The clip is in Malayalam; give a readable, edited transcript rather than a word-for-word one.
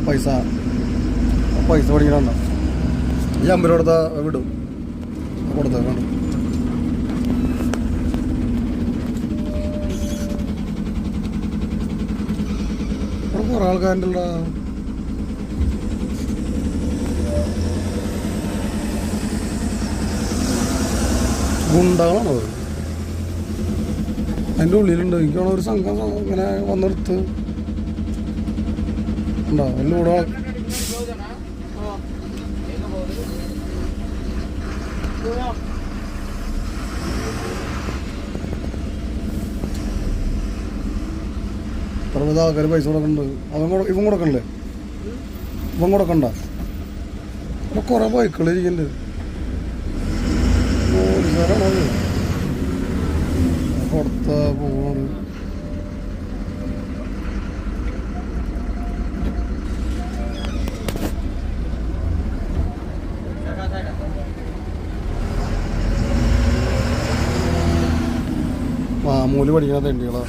പൈസ പഠിക്കണ ഈ അമ്പലം കൊടുത്താൽ വിടും കൊടുത്താൽ വേണ്ട. ഇവിടെ കുറേ ആൾക്കാരുടെ ഉള്ള ഗുണ്ടകളാണത്. അതിൻ്റെ ഉള്ളിലുണ്ട്. എനിക്കാണ് ഒരു സംഘം ഇങ്ങനെ വന്നെടുത്ത് ഉണ്ടോ എല്ലാം കൂടെ. ഇത്ര ആൾക്കാർ പൈസ കൊടുക്കുന്നുണ്ട്. ഇവൻ കൊടുക്കണില്ലേ? ഇവൻ കൊടുക്കണ്ട. ഇവിടെ കുറേ ബൈക്കുകൾ ഇരിക്കുന്നുണ്ട്. പോലീസുകാരാണത് കൊടുത്ത പോകുന്നത്. മാമൂല് പഠിക്കണ തെണ്ടികളാ.